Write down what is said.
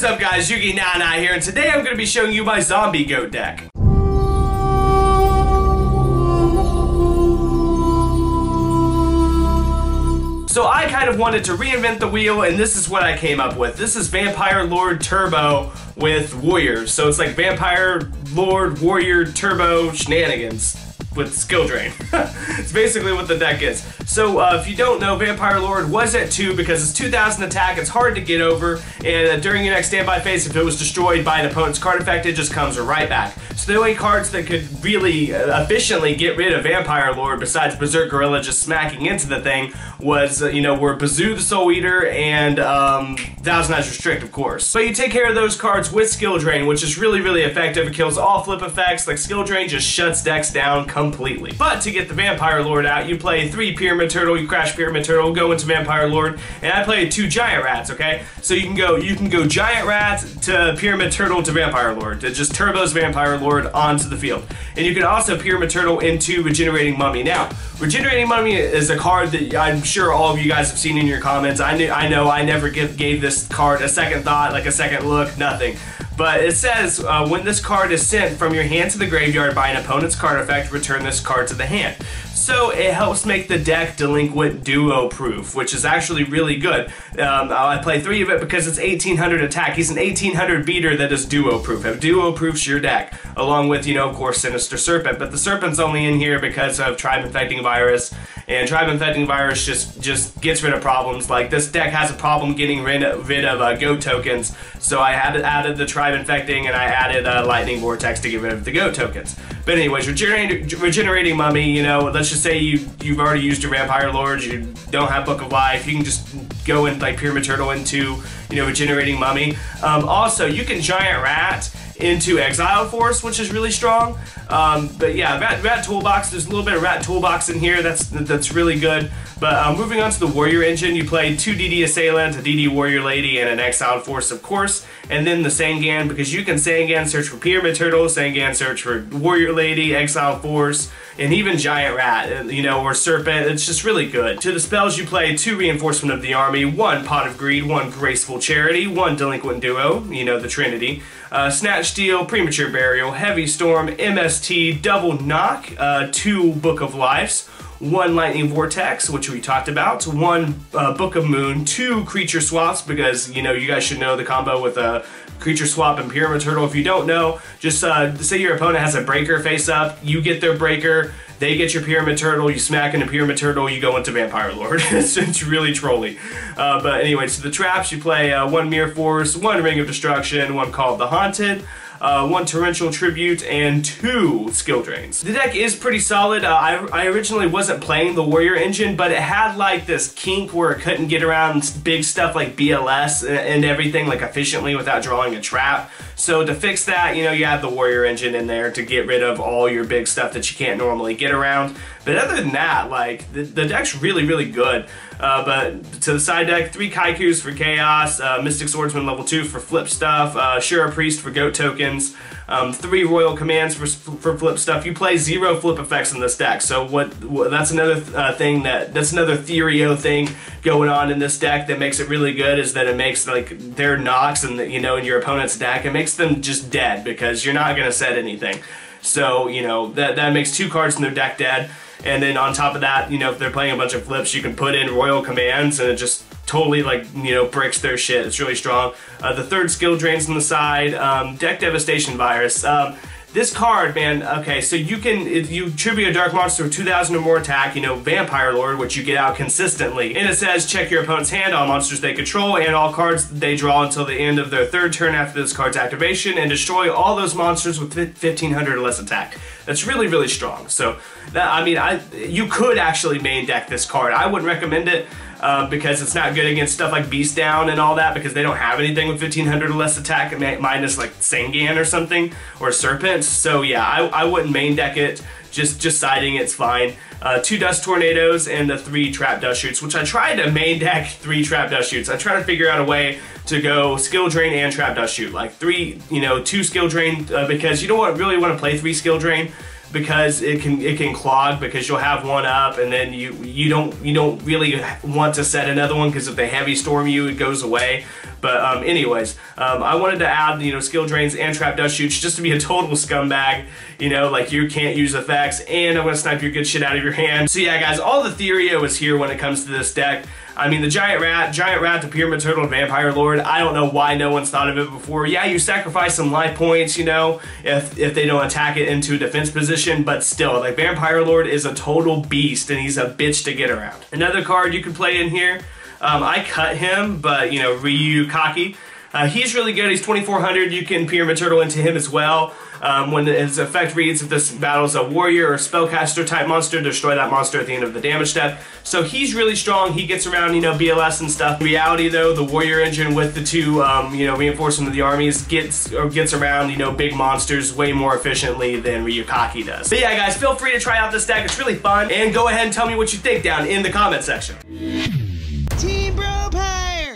What is up, guys? YUGINONO here, and today I'm going to be showing you my zombie goat deck. So I kind of wanted to reinvent the wheel, and this is what I came up with. This is Vampire Lord Turbo with Warriors. So it's like Vampire Lord Warrior Turbo shenanigans with skill drain. It's basically what the deck is. So if you don't know, Vampire Lord was at 2 because it's 2000 attack, it's hard to get over, and during your next standby phase, if it was destroyed by an opponent's card effect, it just comes right back. So the only cards that could really efficiently get rid of Vampire Lord, besides Berserk Gorilla just smacking into the thing, was, were Bazoo the Soul Eater and Thousand Eyes Restrict, of course. So you take care of those cards with skill drain, which is really, really effective. It kills all flip effects. Like skill drain just shuts decks down completely. But to get the Vampire Lord out, you play 3 Pyramid Turtle, you crash Pyramid Turtle, go into Vampire Lord, and I played 2 Giant Rats, okay? So you can go Giant Rat to Pyramid Turtle to Vampire Lord. It just turbos Vampire Lord onto the field. And you can also Pyramid Turtle into Regenerating Mummy. Now, Regenerating Mummy is a card that I'm sure all of you guys have seen in your comments. I know I never gave this card a second thought, like a second look, nothing. But it says, when this card is sent from your hand to the graveyard by an opponent's card effect, return this card to the hand. So it helps make the deck delinquent duo proof, which is actually really good. I play 3 of it because it's 1800 attack. He's an 1800 beater that is duo proof. It duo proofs your deck, along with, of course, Sinister Serpent. But the Serpent's only in here because of Tribe Infecting Virus, and Tribe Infecting Virus just gets rid of problems. Like, this deck has a problem getting rid of goat tokens, so I added the Tribe Infecting, and I added Lightning Vortex to get rid of the goat tokens. But anyways, Regenerating Mummy, let's just say you've already used your Vampire Lord, you don't have Book of Life, you can just go and like Pyramid Turtle into, Regenerating Mummy. Also, you can Giant Rat into Exile Force, which is really strong. But yeah, Rat Toolbox, there's a little bit of Rat Toolbox in here, that's really good. But moving on to the Warrior Engine, you play 2 DD Assailant, a DD Warrior Lady, and an Exiled Force, of course. And then the Sangan, because you can Sangan search for Pyramid Turtle, Sangan search for Warrior Lady, Exiled Force, and even Giant Rat, or Serpent. It's just really good. To the spells, you play 2 Reinforcement of the Army, 1 Pot of Greed, 1 Graceful Charity, 1 Delinquent Duo, the Trinity, Snatch Steal, Premature Burial, Heavy Storm, MST, Double Knock, 2 Book of Lives, 1 Lightning Vortex, which we talked about, 1 Book of Moon, 2 Creature Swaps, because, you guys should know the combo with a Creature Swap and Pyramid Turtle. If you don't know, just say your opponent has a breaker face up, you get their breaker, they get your Pyramid Turtle, you smack into Pyramid Turtle, you go into Vampire Lord. It's really trolly. But anyway, so the traps, you play 1 Mirror Force, 1 Ring of Destruction, 1 Call of the Haunted, 1 Torrential Tribute, and 2 Skill Drains. The deck is pretty solid. I originally wasn't playing the Warrior Engine, but it had like this kink where it couldn't get around big stuff like BLS and everything like efficiently without drawing a trap. So to fix that, you have the Warrior Engine in there to get rid of all your big stuff that you can't normally get around. But other than that, like, the deck's really, really good. But to the side deck, 3 Kaikus for Chaos, Mystic Swordsman level 2 for flip stuff, Shura Priest for goat tokens, 3 Royal Commands for flip stuff. You play 0 flip effects in this deck, so that's another that's another Therio thing going on in this deck that makes it really good, is that it makes like their knocks and in your opponent's deck, it makes them just dead because you're not gonna set anything. So that makes 2 cards in their deck dead. And then on top of that, if they're playing a bunch of flips, you can put in Royal Commands and it just totally bricks their shit. It's really strong. The 3rd Skill Drains on the side, Deck Devastation Virus. This card, man, okay, so you can, if you tribute a dark monster with 2,000 or more attack, Vampire Lord, which you get out consistently. And it says, check your opponent's hand, all monsters they control, and all cards they draw until the end of their 3rd turn after this card's activation, and destroy all those monsters with 1,500 or less attack. That's really, really strong. So, you could actually main deck this card. I wouldn't recommend it. Because it's not good against stuff like Beast Down and all that, because they don't have anything with 1,500 or less attack, minus like Sangan or something, or Serpents. So yeah, I wouldn't main deck it. Just siding it's fine. 2 Dust Tornadoes and the 3 Trap Dust Shoots, which I tried to main deck 3 Trap Dust Shoots. I tried to figure out a way to go Skill Drain and Trap Dust Shoot, like 2 Skill Drain, because you don't really want to play 3 Skill Drain. because it can clog, because you'll have one up and then you don't really want to set another one, because if they heavy storm you, it goes away. But anyways, I wanted to add, you know, skill drains and trap dust shoots just to be a total scumbag. You know, like you can't use effects, and I'm gonna snipe your good shit out of your hand. So yeah, guys, all the Therio is here when it comes to this deck. I mean, the Giant Rat, the Pyramid Turtle, and Vampire Lord, I don't know why no one's thought of it before. Yeah, you sacrifice some life points, you know, if they don't attack it into a defense position, but still, like, Vampire Lord is a total beast, and he's a bitch to get around. Another card you can play in here, I cut him, but, you know, Ryukaki. He's really good. He's 2400. You can Pyramid Turtle into him as well. When his effect reads, if this battles a warrior or spellcaster type monster, destroy that monster at the end of the damage step. So he's really strong. He gets around, you know, BLS and stuff. In reality, though, the warrior engine with the two, you know, reinforcement of the armies gets around, you know, big monsters way more efficiently than Ryukaki does. But yeah, guys, feel free to try out this deck. It's really fun. And go ahead and tell me what you think down in the comment section. Team Bro Pack!